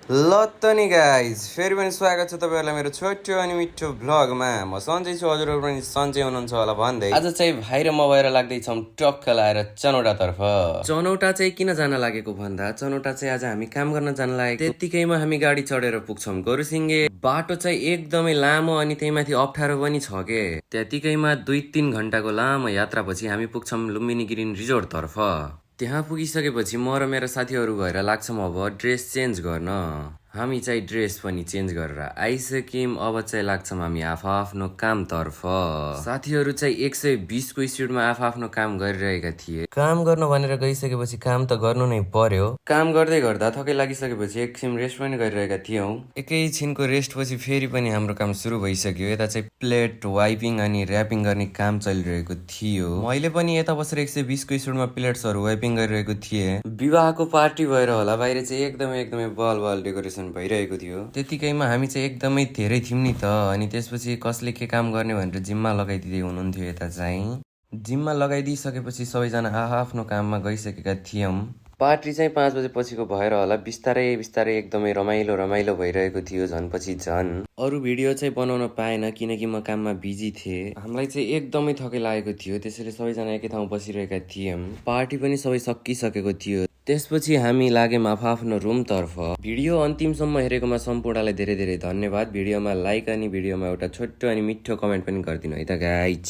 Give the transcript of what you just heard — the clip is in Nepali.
ल त नि गाइज फेरि पनि स्वागत छ तपाईँहरूलाई मेरो छोटो अनि मिठो भ्लगमा। म सन्चै छु, हजुरहरू पनि सन्चै हुनुहुन्छ होला भन्दै आज चाहिँ भाइ र म भएर लाग्दैछौँ टक्क लाएर चनौटातर्फ। चनौटा चाहिँ किन जान लागेको भन्दा चनौटा चाहिँ आज हामी काम गर्न जान लागेको। त्यतिकैमा हामी गाडी चढेर पुग्छौँ गोरुसिङ्गे। बाटो चाहिँ एकदमै लामो अनि त्यही माथि अप्ठ्यारो पनि छ के। त्यतिकैमा 2-3 घन्टाको लामो यात्रापछि हामी पुग्छौँ लुम्बिनी ग्रिन रिजोर्ट तर्फ। त्यहाँ पुगिसकेपछि म र मेरो साथीहरू भएर लाग्छौँ अब ड्रेस चेन्ज गर्न। हामी चाहिँ ड्रेस पनि चेन्ज गरेर आइसक्यौँ। अब चाहिँ लाग्छौँ हामी आफ्नो कामतर्फ। साथीहरू चाहिँ 120 को स्पिडमा आफ्नो काम गरिरहेका थिए। काम गर्न भनेर गइसकेपछि काम त गर्नु नै पर्यो। काम गर्दै गर्दा थकै लागिसकेपछि एकछिन रेस्ट पनि गरिरहेका थियौँ। एकैछिनको रेस्टपछि फेरि पनि हाम्रो काम सुरु भइसक्यो। यता चाहिँ प्लेट वाइपिङ अनि ऱ्यापिङ गर्ने काम चलिरहेको थियो। मैले पनि यता बसेर 120 को स्पिडमा प्लेट्सहरू वाइपिङ गरिरहेको थिएँ। विवाहको पार्टी भएर होला बाहिर चाहिँ एकदमै बल डेकोरेसन भइरहेको थियो। त्यतिकैमा हामी चाहिँ एकदमै धेरै थियौँ नि त। अनि त्यसपछि कसले के काम गर्ने भनेर जिम्मा लगाइदिँदै हुनुहुन्थ्यो। यता चाहिँ जिम्मा लगाइदिइसकेपछि सबैजना आफ्नो काममा गइसकेका थियौँ। पार्टी चाहिँ 5 बजे पछिको भएर होला बिस्तारै एकदमै रमाइलो भइरहेको थियो। झन् पछि झन् अरू भिडियो चाहिँ बनाउन पाएन किनकि म काममा बिजी थिएँ। हामीलाई चाहिँ एकदमै थकै लागेको थियो, त्यसैले सबैजना एकै ठाउँ बसिरहेका थियौँ। पार्टी पनि सबै सकिसकेको थियो। त्यसपछि हामी लाग्यौँ आफ्नो रुमतर्फ। भिडियो अन्तिमसम्म हेरेकोमा सम्पूर्णलाई धेरै धन्यवाद। भिडियोमा लाइक अनि भिडियोमा एउटा छोटो अनि मिठो कमेन्ट पनि गरिदिनु है त गाइज।